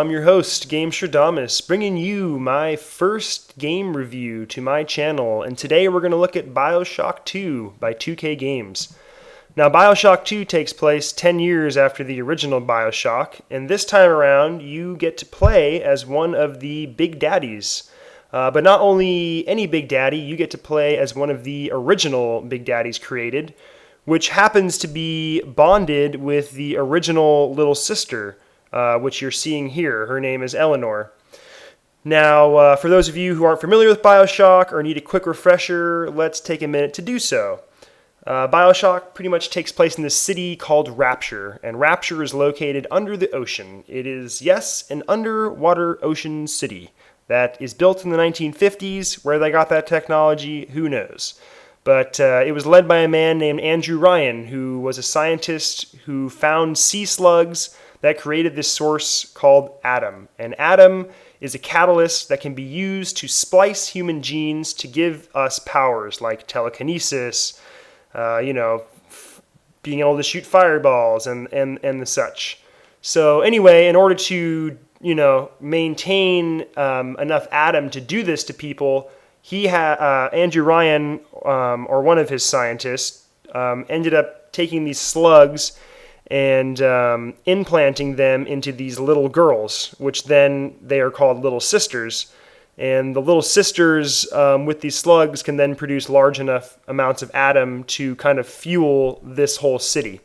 I'm your host, gamestradamus, bringing you my first game review to my channel, and today we're going to look at Bioshock 2 by 2K Games. Now, Bioshock 2 takes place 10 years after the original Bioshock, and this time around you get to play as one of the Big Daddies. But not only any Big Daddy, you get to play as one of the original Big Daddies created, which happens to be bonded with the original little sister, which you're seeing here. Her name is Eleanor. Now, for those of you who aren't familiar with Bioshock or need a quick refresher, let's take a minute to do so. Bioshock pretty much takes place in this city called Rapture, and Rapture is located under the ocean. It is, yes, an underwater ocean city that is built in the 1950s. Where they got that technology, who knows? But it was led by a man named Andrew Ryan, who was a scientist who found sea slugs that created this source called Adam. And Adam is a catalyst that can be used to splice human genes to give us powers like telekinesis, being able to shoot fireballs and the such. So anyway, in order to, maintain enough Adam to do this to people, Andrew Ryan, or one of his scientists, ended up taking these slugs and implanting them into these little girls, which then they are called little sisters. And the little sisters with these slugs can then produce large enough amounts of Adam to kind of fuel this whole city.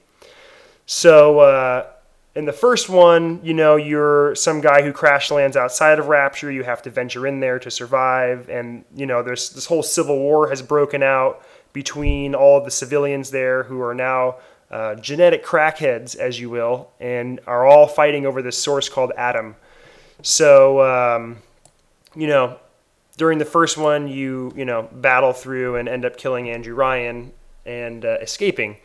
So in the first one, you're some guy who crash lands outside of Rapture. You have to venture in there to survive. And, there's this whole civil war has broken out between all of the civilians there who are now genetic crackheads, as you will, and are all fighting over this source called Adam. So, during the first one, you battle through and end up killing Andrew Ryan and escaping.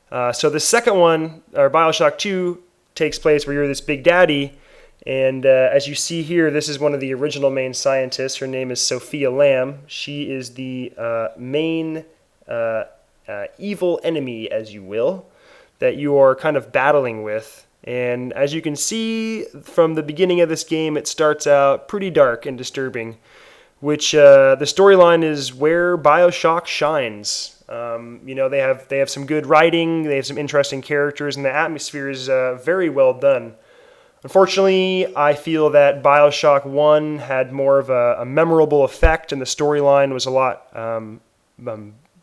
So the second one, or Bioshock 2, takes place where you're this Big Daddy, and as you see here, this is one of the original main scientists. Her name is Sophia Lamb. She is the main evil enemy, as you will, that you are kind of battling with. And as you can see from the beginning of this game, it starts out pretty dark and disturbing, which the storyline is where Bioshock shines. They have some good writing, they have some interesting characters, and the atmosphere is very well done. Unfortunately, I feel that Bioshock 1 had more of a memorable effect, and the storyline was a lot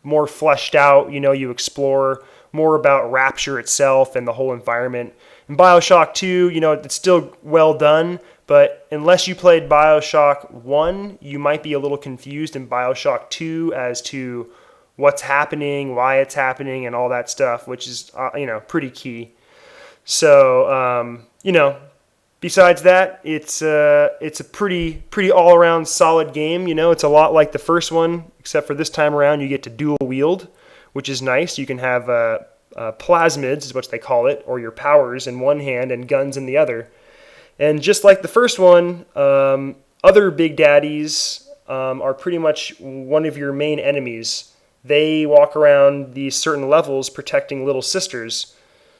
more fleshed out. You explore more about Rapture itself and the whole environment. In Bioshock 2, it's still well done, but unless you played Bioshock 1, you might be a little confused in Bioshock 2 as to what's happening, why it's happening, and all that stuff, which is, pretty key. So, besides that, it's a pretty all-around solid game. It's a lot like the first one, except for this time around you get to dual wield, which is nice. You can have plasmids, is what they call it, or your powers in one hand and guns in the other. And just like the first one, other Big Daddies are pretty much one of your main enemies. They walk around these certain levels protecting little sisters.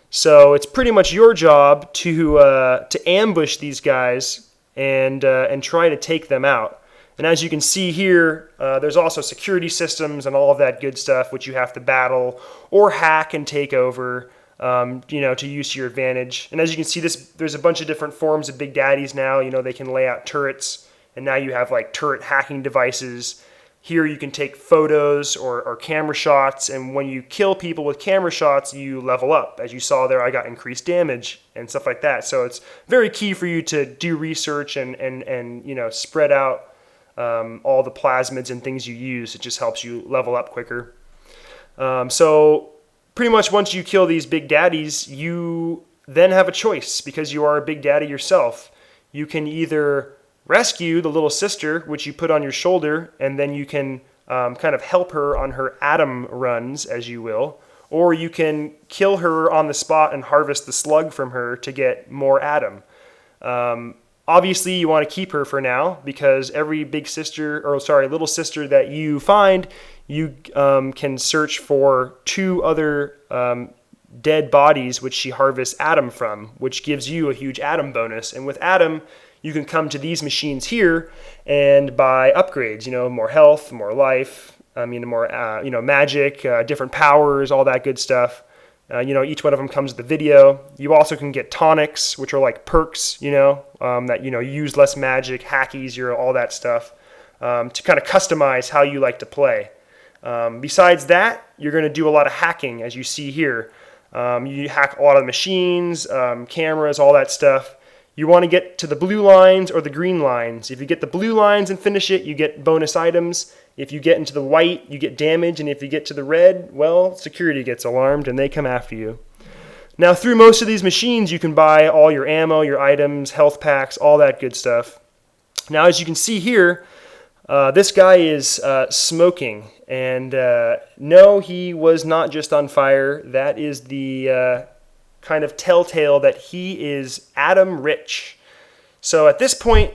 So it's pretty much your job to ambush these guys and try to take them out. And as you can see here, there's also security systems and all of that good stuff which you have to battle or hack and take over, to use to your advantage. And as you can see, there's a bunch of different forms of Big Daddies now. They can lay out turrets, and now you have like turret hacking devices. Here you can take photos or camera shots, and when you kill people with camera shots, you level up. As you saw there, I got increased damage and stuff like that. So it's very key for you to do research and spread out all the plasmids and things you use. It just helps you level up quicker. So pretty much once you kill these Big Daddies, you then have a choice because you are a Big Daddy yourself. You can either rescue the little sister, which you put on your shoulder, and then you can kind of help her on her Adam runs, as you will, or you can kill her on the spot and harvest the slug from her to get more Adam. Obviously, you want to keep her for now because every little sister that you find, you can search for two other dead bodies, which she harvests Adam from, which gives you a huge Adam bonus. And with Adam, you can come to these machines here and buy upgrades, more health, more life, more, magic, different powers, all that good stuff. Each one of them comes with a video. You also can get tonics, which are like perks, that, use less magic, hack easier, all that stuff, to kind of customize how you like to play. Besides that, you're going to do a lot of hacking, as you see here. You hack a lot of machines, cameras, all that stuff. You want to get to the blue lines or the green lines. If you get the blue lines and finish it, you get bonus items. If you get into the white, you get damage. And if you get to the red, well, security gets alarmed and they come after you. Now, through most of these machines, you can buy all your ammo, your items, health packs, all that good stuff. Now, as you can see here, this guy is smoking. And no, he was not just on fire. That is the kind of telltale that he is Adam Rich. So at this point,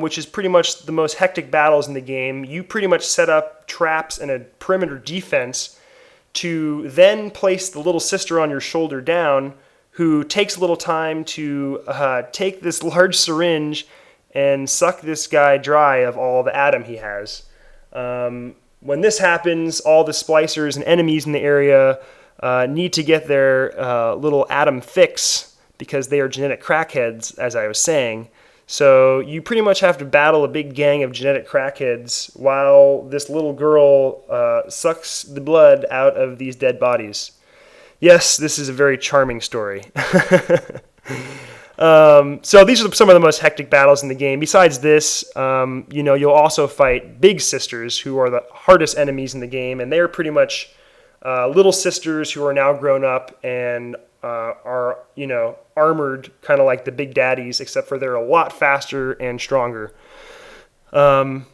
which is pretty much the most hectic battles in the game, you pretty much set up traps and a perimeter defense to then place the little sister on your shoulder down, who takes a little time to take this large syringe and suck this guy dry of all the Adam he has. When this happens, all the splicers and enemies in the area need to get their little Adam fix because they are genetic crackheads, as I was saying. So you pretty much have to battle a big gang of genetic crackheads while this little girl sucks the blood out of these dead bodies. Yes, this is a very charming story. So these are some of the most hectic battles in the game. Besides this, you'll also fight big sisters, who are the hardest enemies in the game, and they're pretty much little sisters who are now grown up and are, armored kind of like the big daddies, except for they're a lot faster and stronger. All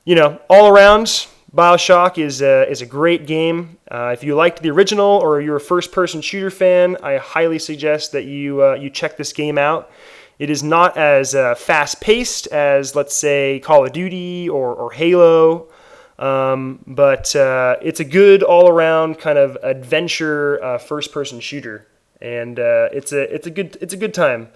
around, Bioshock is a great game. If you liked the original or you're a first-person shooter fan, I highly suggest that you check this game out. It is not as fast-paced as, let's say, Call of Duty or Halo, but it's a good all-around kind of adventure first-person shooter, and it's a good time.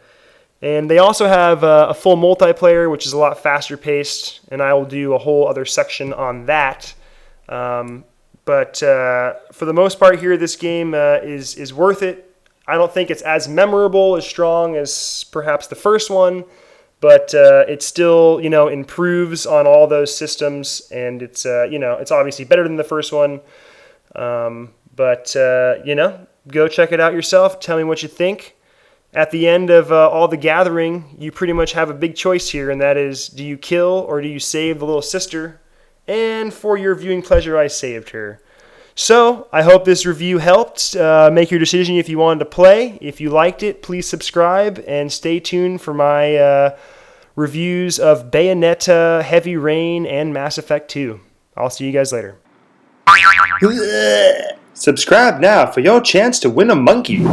And they also have a full multiplayer, which is a lot faster paced, and I will do a whole other section on that. But for the most part here, this game is worth it. I don't think it's as memorable, as strong as perhaps the first one, but it still, improves on all those systems, and it's obviously better than the first one. But go check it out yourself. Tell me what you think. At the end of all the gathering, you pretty much have a big choice here, and that is, do you kill or do you save the little sister? And for your viewing pleasure, I saved her. So, I hope this review helped. Make your decision if you wanted to play. If you liked it, please subscribe, and stay tuned for my reviews of Bayonetta, Heavy Rain, and Mass Effect 2. I'll see you guys later. Subscribe now for your chance to win a monkey.